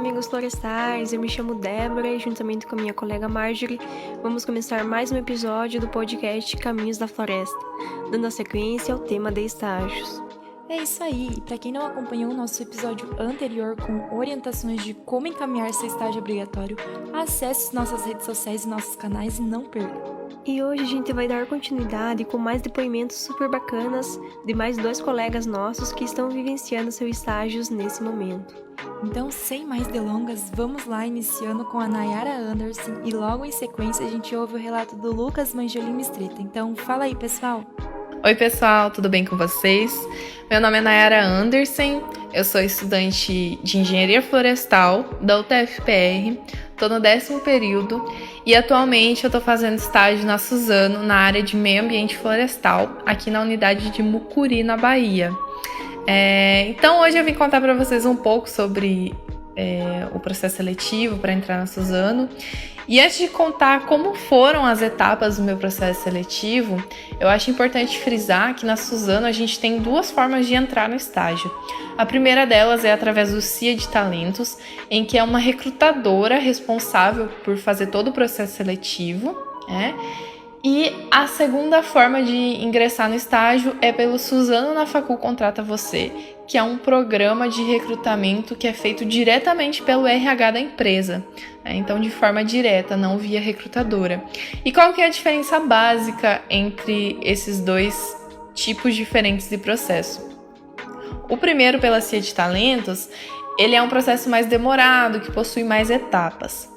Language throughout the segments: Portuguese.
amigos florestais, eu me chamo Débora e juntamente com a minha colega Marjorie, vamos começar mais um episódio do podcast Caminhos da Floresta, dando a sequência ao tema de estágios. É isso aí, e para quem não acompanhou o nosso episódio anterior com orientações de como encaminhar seu estágio obrigatório, acesse nossas redes sociais e nossos canais e não perca. E hoje a gente vai dar continuidade com mais depoimentos super bacanas de mais 2 colegas nossos que estão vivenciando seus estágios nesse momento. Então, sem mais delongas, vamos lá iniciando com a Nayara Anderson e logo em sequência a gente ouve o relato do Lucas Manjolim Mistreta. Então, fala aí, pessoal! Oi pessoal, tudo bem com vocês? Meu nome é Nayara Anderson, eu sou estudante de Engenharia Florestal da UTFPR, estou no 10º período e atualmente eu estou fazendo estágio na Suzano, na área de Meio Ambiente Florestal, aqui na unidade de Mucuri, na Bahia. Então hoje eu vim contar para vocês um pouco sobre o processo seletivo para entrar na Suzano. E antes de contar como foram as etapas do meu processo seletivo, eu acho importante frisar que na Suzano a gente tem 2 formas de entrar no estágio. A primeira delas é através do CIA de Talentos, em que é uma recrutadora responsável por fazer todo o processo seletivo, E a segunda forma de ingressar no estágio é pelo Suzano na Facul Contrata Você, que é um programa de recrutamento que é feito diretamente pelo RH da empresa, então de forma direta, não via recrutadora. E qual que é a diferença básica entre esses 2 tipos diferentes de processo? O primeiro, pela CIA de Talentos, ele é um processo mais demorado, que possui mais etapas.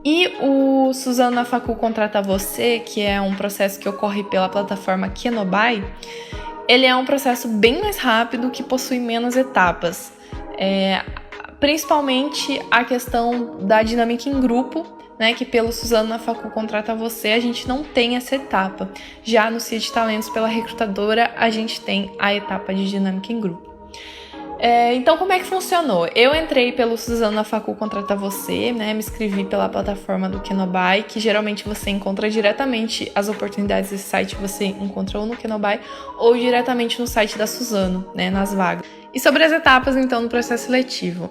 E o Suzano na Facul Contrata Você, que é um processo que ocorre pela plataforma Kenobi, ele é um processo bem mais rápido que possui menos etapas. Principalmente a questão da dinâmica em grupo, que pelo Suzano na Facul Contrata Você a gente não tem essa etapa. Já no CIA de Talentos, pela recrutadora, a gente tem a etapa de dinâmica em grupo. Então, como é que funcionou? Eu entrei pelo Suzano na Facul Contrata Você, me inscrevi pela plataforma do Kenobi, que geralmente você encontra diretamente as oportunidades desse site, você encontra ou no Kenobi ou diretamente no site da Suzano, nas vagas. E sobre as etapas, então, do processo seletivo.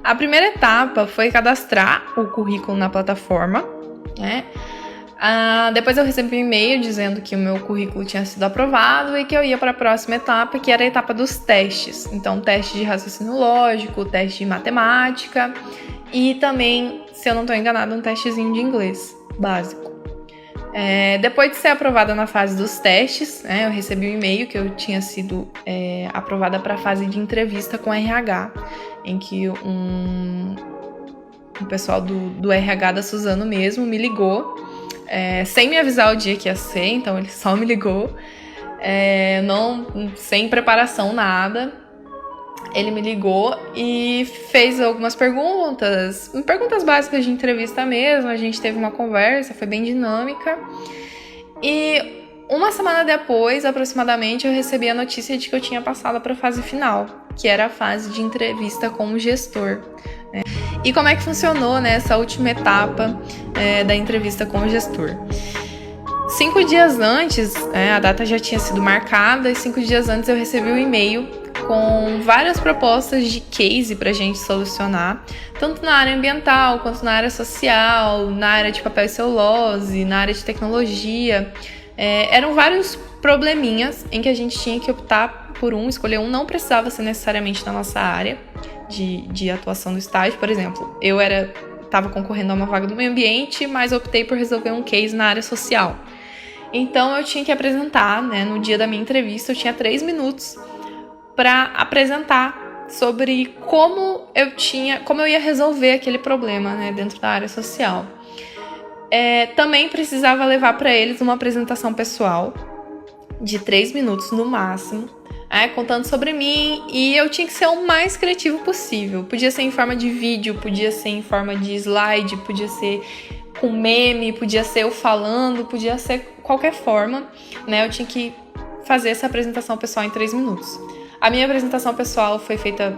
A primeira etapa foi cadastrar o currículo na plataforma, Depois eu recebi um e-mail dizendo que o meu currículo tinha sido aprovado e que eu ia para a próxima etapa, que era a etapa dos testes. Então, teste de raciocínio lógico, teste de matemática e também, se eu não estou enganada, um testezinho de inglês básico. Depois de ser aprovada na fase dos testes, eu recebi um e-mail que eu tinha sido aprovada para a fase de entrevista com RH, em que um pessoal do RH da Suzano mesmo me ligou, sem me avisar o dia que ia ser, então ele só me ligou, sem preparação, nada. Ele me ligou e fez algumas perguntas básicas de entrevista mesmo, a gente teve uma conversa, foi bem dinâmica. E uma semana depois, aproximadamente, eu recebi a notícia de que eu tinha passado para a fase final, que era a fase de entrevista com o gestor. E como é que funcionou essa última etapa da entrevista com o gestor? 5 dias antes, a data já tinha sido marcada, e 5 dias antes eu recebi um e-mail com várias propostas de case para a gente solucionar, tanto na área ambiental, quanto na área social, na área de papel e celulose, na área de tecnologia. Eram vários probleminhas em que a gente tinha que optar por escolher um, não precisava ser necessariamente na nossa área de atuação do estágio. Por exemplo, eu estava concorrendo a uma vaga do meio ambiente, mas optei por resolver um case na área social. Então eu tinha que apresentar, no dia da minha entrevista, eu tinha 3 minutos para apresentar sobre como eu ia resolver aquele problema, dentro da área social. Também precisava levar para eles uma apresentação pessoal de 3 minutos no máximo, contando sobre mim, e eu tinha que ser o mais criativo possível. Podia ser em forma de vídeo, podia ser em forma de slide, podia ser com meme, podia ser eu falando, podia ser qualquer forma, Eu tinha que fazer essa apresentação pessoal em 3 minutos. A minha apresentação pessoal foi feita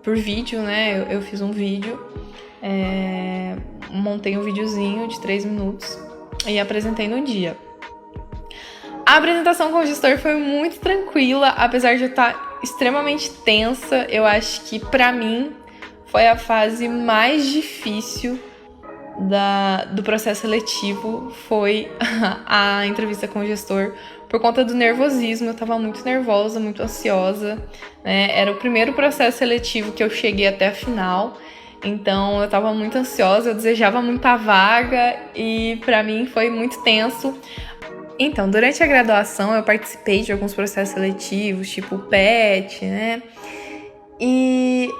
por vídeo, Eu fiz um vídeo, montei um videozinho de 3 minutos e apresentei no dia. A apresentação com o gestor foi muito tranquila, apesar de eu estar extremamente tensa. Eu acho que, pra mim, foi a fase mais difícil do processo seletivo, foi a entrevista com o gestor, por conta do nervosismo. Eu estava muito nervosa, muito ansiosa, né? Era o primeiro processo seletivo que eu cheguei até a final, então eu estava muito ansiosa, eu desejava muito a vaga e para mim foi muito tenso. Então, durante a graduação eu participei de alguns processos seletivos, tipo o PET, né? E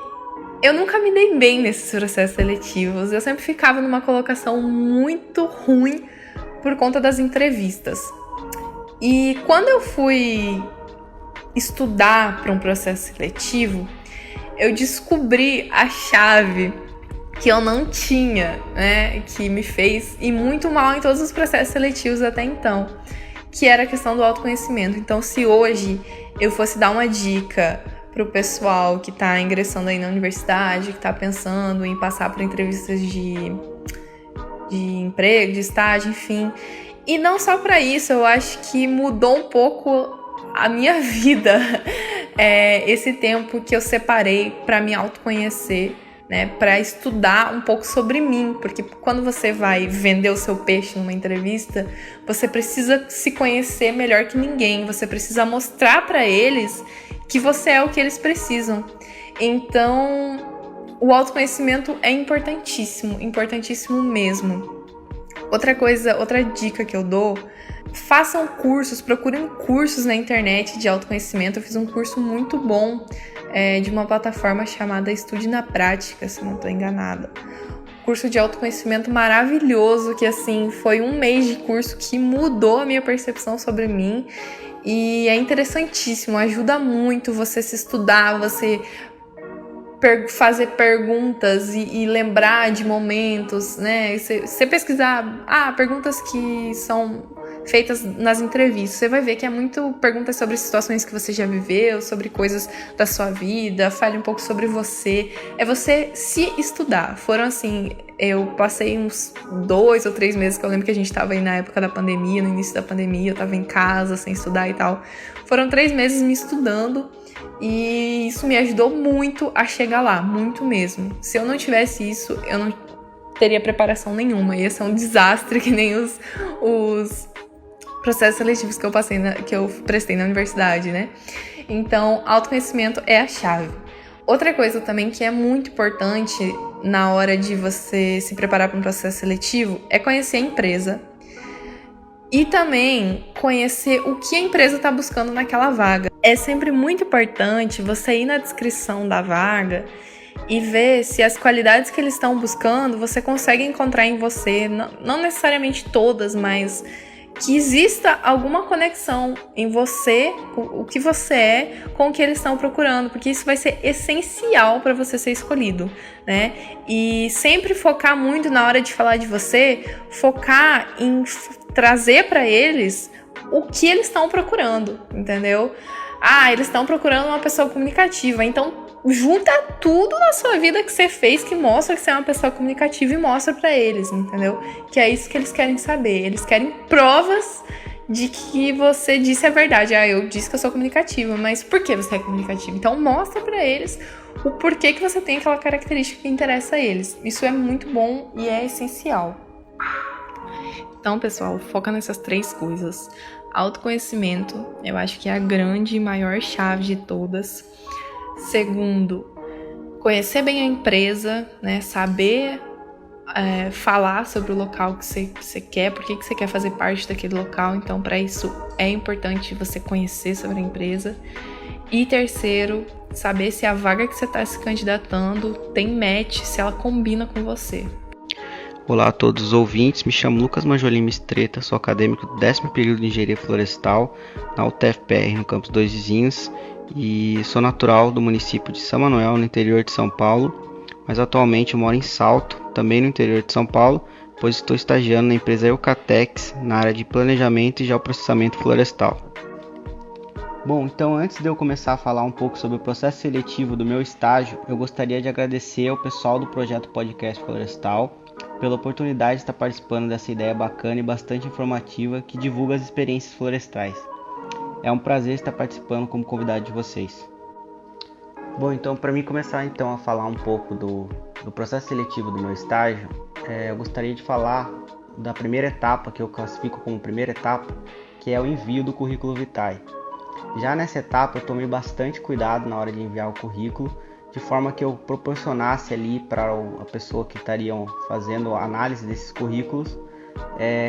eu nunca me dei bem nesses processos seletivos. Eu sempre ficava numa colocação muito ruim por conta das entrevistas. E quando eu fui estudar para um processo seletivo, eu descobri a chave que eu não tinha, né? Que me fez ir muito mal em todos os processos seletivos até então, que era a questão do autoconhecimento. Então, se hoje eu fosse dar uma dica para o pessoal que está ingressando aí na universidade, que está pensando em passar por entrevistas de emprego, de estágio, enfim. E não só para isso, eu acho que mudou um pouco a minha vida, esse tempo que eu separei para me autoconhecer, né, para estudar um pouco sobre mim, porque quando você vai vender o seu peixe numa entrevista, você precisa se conhecer melhor que ninguém, você precisa mostrar para eles que você é o que eles precisam. Então, o autoconhecimento é importantíssimo, importantíssimo mesmo. Outra dica que eu dou, façam cursos, procurem cursos na internet de autoconhecimento. Eu fiz um curso muito bom de uma plataforma chamada Estude na Prática, se não estou enganada. Curso de autoconhecimento maravilhoso, que assim, foi um mês de curso que mudou a minha percepção sobre mim. E é interessantíssimo, ajuda muito você se estudar, você fazer perguntas e lembrar de momentos, né? Você pesquisar perguntas que são feitas nas entrevistas, você vai ver que é muito perguntas sobre situações que você já viveu, sobre coisas da sua vida, fale um pouco sobre você. É você se estudar. Foram assim, eu passei uns 2 ou 3 meses, que eu lembro que a gente tava aí na época da pandemia, no início da pandemia, eu tava em casa sem estudar e tal. Foram 3 meses me estudando e isso me ajudou muito a chegar lá, muito mesmo. Se eu não tivesse isso, eu não teria preparação nenhuma, ia ser um desastre, que nem os processos seletivos que eu prestei na universidade, né? Então, autoconhecimento é a chave. Outra coisa também que é muito importante na hora de você se preparar para um processo seletivo é conhecer a empresa e também conhecer o que a empresa está buscando naquela vaga. É sempre muito importante você ir na descrição da vaga e ver se as qualidades que eles estão buscando você consegue encontrar em você, não necessariamente todas, mas que exista alguma conexão em você, o que você é, com o que eles estão procurando, porque isso vai ser essencial para você ser escolhido, né? E sempre focar muito na hora de falar de você, focar em trazer para eles o que eles estão procurando, entendeu? Eles estão procurando uma pessoa comunicativa, então junta tudo na sua vida que você fez que mostra que você é uma pessoa comunicativa e mostra pra eles, entendeu? Que é isso que eles querem saber. Eles querem provas de que você disse a verdade. Eu disse que eu sou comunicativa, mas por que você é comunicativa? Então mostra pra eles o porquê que você tem aquela característica que interessa a eles. Isso é muito bom e é essencial. Então, pessoal, foca nessas 3 coisas. Autoconhecimento, eu acho que é a grande e maior chave de todas. Segundo, conhecer bem a empresa, né? Saber falar sobre o local que você quer, por que você quer fazer parte daquele local. Então, para isso, é importante você conhecer sobre a empresa. E terceiro, saber se a vaga que você está se candidatando tem match, se ela combina com você. Olá a todos os ouvintes, me chamo Lucas Manjolin Mistreta, sou acadêmico do 10º período de Engenharia Florestal na UTFPR, no campus Dois Vizinhos, e sou natural do município de São Manuel, no interior de São Paulo, mas atualmente eu moro em Salto, também no interior de São Paulo, pois estou estagiando na empresa Eucatex, na área de planejamento e geoprocessamento florestal. Bom, então antes de eu começar a falar um pouco sobre o processo seletivo do meu estágio, eu gostaria de agradecer ao pessoal do projeto Podcast Florestal pela oportunidade de estar participando dessa ideia bacana e bastante informativa que divulga as experiências florestais. É um prazer estar participando como convidado de vocês. Bom, então para mim começar então a falar um pouco do processo seletivo do meu estágio, eu gostaria de falar da primeira etapa, que eu classifico como primeira etapa, que é o envio do currículo vitae. Já nessa etapa eu tomei bastante cuidado na hora de enviar o currículo, de forma que eu proporcionasse ali para a pessoa que estariam fazendo a análise desses currículos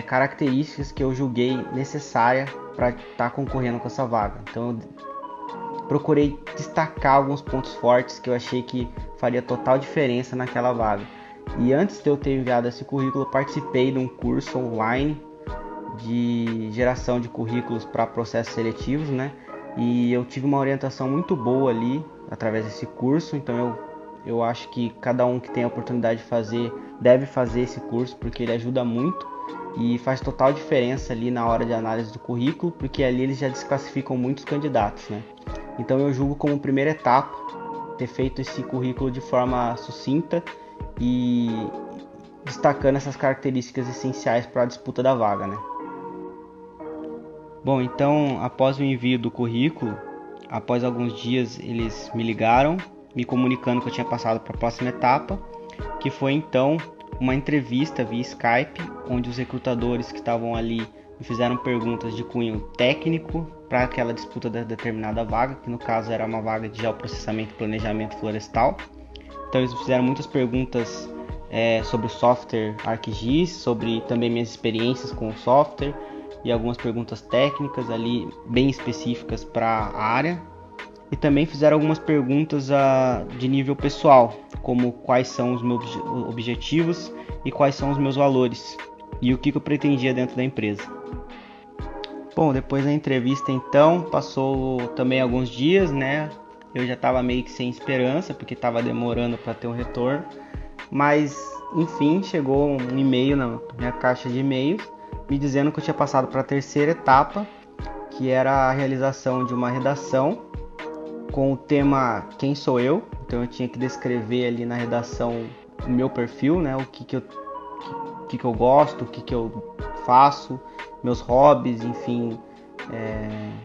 características que eu julguei necessárias para estar concorrendo com essa vaga. Então eu procurei destacar alguns pontos fortes que eu achei que faria total diferença naquela vaga. E antes de eu ter enviado esse currículo, eu participei de um curso online de geração de currículos para processos seletivos, né? E eu tive uma orientação muito boa ali através desse curso, então eu acho que cada um que tem a oportunidade de fazer deve fazer esse curso, porque ele ajuda muito e faz total diferença ali na hora de análise do currículo, porque ali eles já desclassificam muitos candidatos, né? Então eu julgo como primeira etapa ter feito esse currículo de forma sucinta e destacando essas características essenciais para a disputa da vaga, né? Bom, então após o envio do currículo, após alguns dias eles me ligaram, me comunicando que eu tinha passado para a próxima etapa, que foi então uma entrevista via Skype, onde os recrutadores que estavam ali me fizeram perguntas de cunho técnico para aquela disputa da determinada vaga, que no caso era uma vaga de geoprocessamento e planejamento florestal. Então eles fizeram muitas perguntas sobre o software ArcGIS, sobre também minhas experiências com o software e algumas perguntas técnicas ali bem específicas para a área. E também fizeram algumas perguntas de nível pessoal, como quais são os meus objetivos e quais são os meus valores e o que eu pretendia dentro da empresa. Bom, depois da entrevista então, passou também alguns dias, né? Eu já estava meio que sem esperança, porque estava demorando para ter um retorno. Mas, enfim, chegou um e-mail na minha caixa de e-mails, me dizendo que eu tinha passado para a terceira etapa, que era a realização de uma redação com o tema Quem Sou Eu? Então eu tinha que descrever ali na redação o meu perfil, né? O que eu gosto, o que eu faço, meus hobbies, enfim,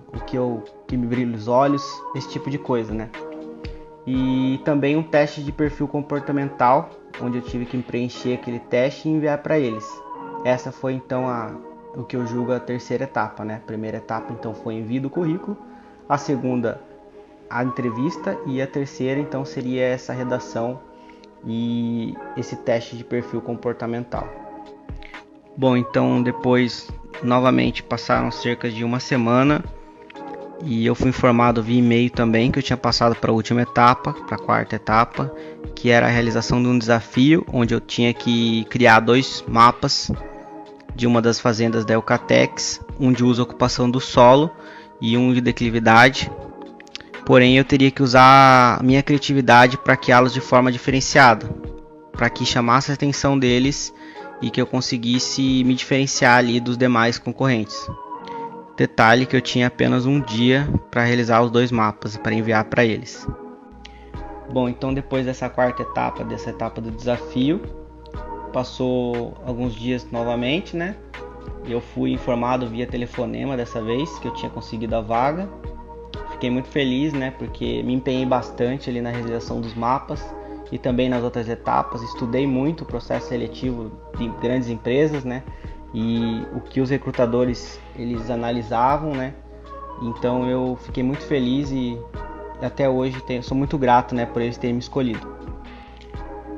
o que me brilha os olhos, esse tipo de coisa, né? E também um teste de perfil comportamental, onde eu tive que preencher aquele teste e enviar para eles. Essa foi então o que eu julgo a terceira etapa, né? A primeira etapa então foi envio do currículo, a segunda a entrevista e a terceira então seria essa redação e esse teste de perfil comportamental. Bom, então depois novamente passaram cerca de uma semana e eu fui informado via e-mail também que eu tinha passado para a última etapa, para a quarta etapa, que era a realização de um desafio onde eu tinha que criar 2 mapas de uma das fazendas da Eucatex, um de uso e ocupação do solo e um de declividade. Porém, eu teria que usar a minha criatividade para criá-los de forma diferenciada, para que chamasse a atenção deles e que eu conseguisse me diferenciar ali dos demais concorrentes. Detalhe que eu tinha apenas um dia para realizar os 2 mapas e para enviar para eles. Bom, então depois dessa quarta etapa, dessa etapa do desafio, passou alguns dias novamente, né? Eu fui informado via telefonema dessa vez que eu tinha conseguido a vaga. Fiquei muito feliz, né? Porque me empenhei bastante ali na realização dos mapas e também nas outras etapas. Estudei muito o processo seletivo de grandes empresas, né? E o que os recrutadores eles analisavam, né? Então eu fiquei muito feliz e até hoje sou muito grato, né, por eles terem me escolhido.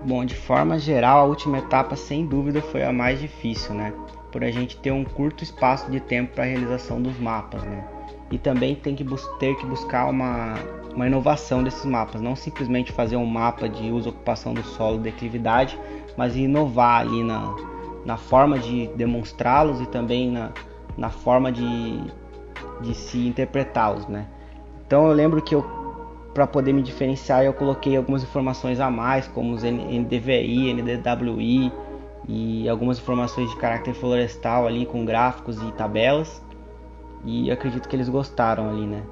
Bom, de forma geral, a última etapa sem dúvida foi a mais difícil, né? Por a gente ter um curto espaço de tempo para a realização dos mapas, né? E também ter que buscar uma inovação desses mapas, não simplesmente fazer um mapa de uso e ocupação do solo e declividade, mas inovar ali na forma de demonstrá-los e também na forma de se interpretá-los, né? Então eu lembro que para poder me diferenciar, eu coloquei algumas informações a mais, como os NDVI, NDWI e algumas informações de caráter florestal ali com gráficos e tabelas. E acredito que eles gostaram ali, né?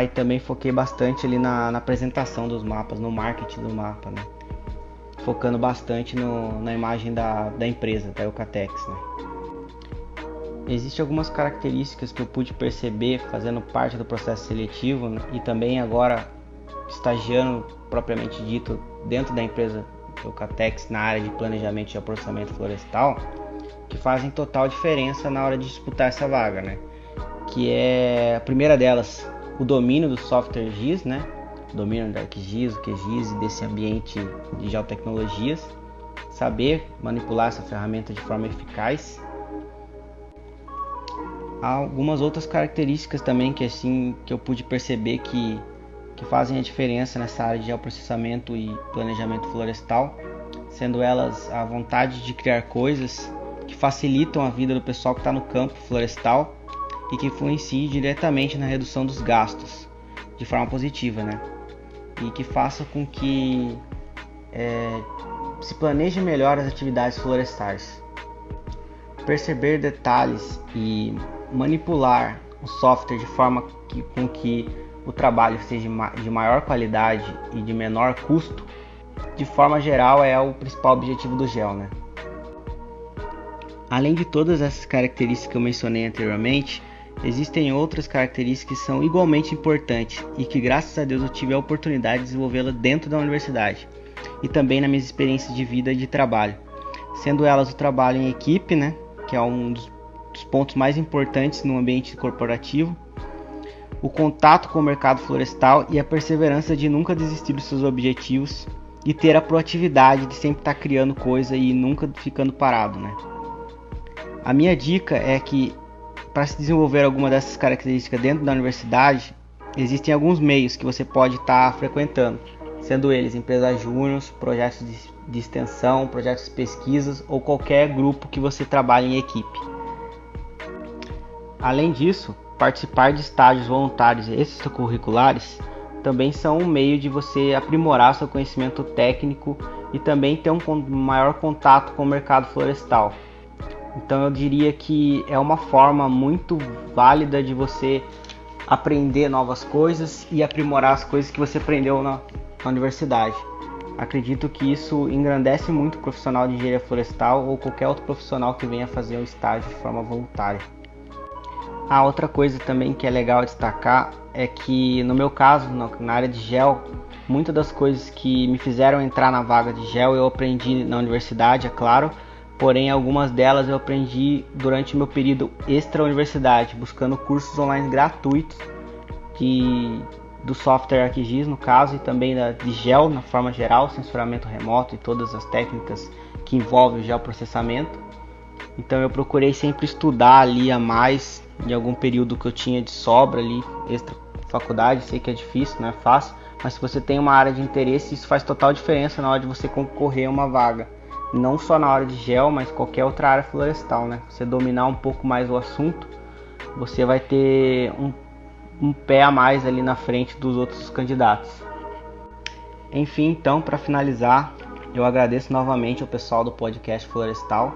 E também foquei bastante ali na apresentação dos mapas, no marketing do mapa, né? Focando bastante na imagem da empresa, da Eucatex, né? Existem algumas características que eu pude perceber fazendo parte do processo seletivo, né? E também agora estagiando propriamente dito dentro da empresa Eucatex na área de planejamento e geoprocessamento florestal, que fazem total diferença na hora de disputar essa vaga, né? Que é a primeira delas, o domínio do software GIS, né? O domínio da ArcGIS, o QGIS e desse ambiente de geotecnologias, saber manipular essa ferramenta de forma eficaz. Há algumas outras características também que eu pude perceber que fazem a diferença nessa área de geoprocessamento e planejamento florestal, sendo elas a vontade de criar coisas que facilitam a vida do pessoal que está no campo florestal e que influenciem diretamente na redução dos gastos de forma positiva, né? E que faça com que se planeje melhor as atividades florestais. Perceber detalhes e manipular o software de forma com que o trabalho seja de maior qualidade e de menor custo, de forma geral, é o principal objetivo do GEO, né? Além de todas essas características que eu mencionei anteriormente, existem outras características que são igualmente importantes e que, graças a Deus, eu tive a oportunidade de desenvolvê-las dentro da universidade e também nas minhas experiências de vida e de trabalho, sendo elas o trabalho em equipe, né, que é um dos pontos mais importantes no ambiente corporativo, o contato com o mercado florestal e a perseverança de nunca desistir dos seus objetivos e ter a proatividade de sempre estar criando coisa e nunca ficando parado, né? A minha dica é que, para se desenvolver alguma dessas características dentro da universidade, existem alguns meios que você pode estar frequentando, sendo eles empresas júnior, projetos de extensão, projetos de pesquisas ou qualquer grupo que você trabalhe em equipe. Além disso, participar de estágios voluntários extracurriculares também são um meio de você aprimorar seu conhecimento técnico e também ter um maior contato com o mercado florestal. Então eu diria que é uma forma muito válida de você aprender novas coisas e aprimorar as coisas que você aprendeu na universidade. Acredito que isso engrandece muito o profissional de engenharia florestal ou qualquer outro profissional que venha fazer um estágio de forma voluntária. A outra coisa também que é legal destacar é que, no meu caso, na área de gel, muitas das coisas que me fizeram entrar na vaga de gel eu aprendi na universidade, é claro, porém algumas delas eu aprendi durante o meu período extra-universidade, buscando cursos online gratuitos do software ArcGIS, no caso, e também de gel, na forma geral, censuramento remoto e todas as técnicas que envolvem o geoprocessamento. Então eu procurei sempre estudar ali a mais em algum período que eu tinha de sobra ali, extra faculdade. Sei que é difícil, não é fácil, mas se você tem uma área de interesse, isso faz total diferença na hora de você concorrer a uma vaga. Não só na área de gel, mas qualquer outra área florestal, né? Você dominar um pouco mais o assunto, você vai ter um pé a mais ali na frente dos outros candidatos. Enfim, então, para finalizar, eu agradeço novamente ao pessoal do podcast Florestal.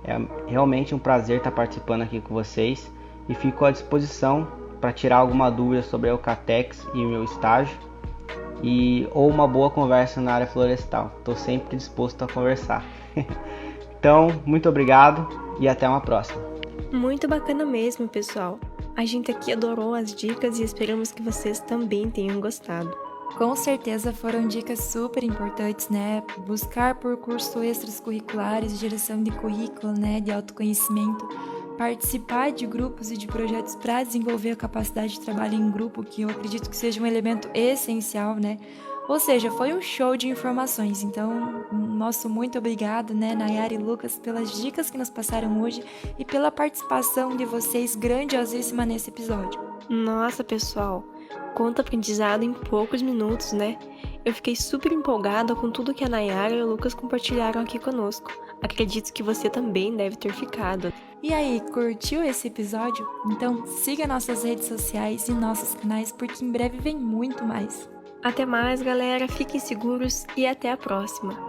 É realmente um prazer estar participando aqui com vocês e fico à disposição para tirar alguma dúvida sobre a Eucatex e o meu estágio ou uma boa conversa na área florestal. Estou sempre disposto a conversar. Então, muito obrigado e até uma próxima. Muito bacana mesmo, pessoal. A gente aqui adorou as dicas e esperamos que vocês também tenham gostado. Com certeza foram dicas super importantes, né? Buscar por cursos extracurriculares, geração de currículo, né? De autoconhecimento, participar de grupos e de projetos para desenvolver a capacidade de trabalho em grupo, que eu acredito que seja um elemento essencial, né? Ou seja, foi um show de informações. Então, nosso muito obrigado, né, Nayara e Lucas, pelas dicas que nos passaram hoje e pela participação de vocês grandiosíssima nesse episódio. Nossa, pessoal, quanto aprendizado em poucos minutos, né? Eu fiquei super empolgada com tudo que a Nayara e o Lucas compartilharam aqui conosco. Acredito que você também deve ter ficado. E aí, curtiu esse episódio? Então siga nossas redes sociais e nossos canais, porque em breve vem muito mais. Até mais, galera, fiquem seguros e até a próxima!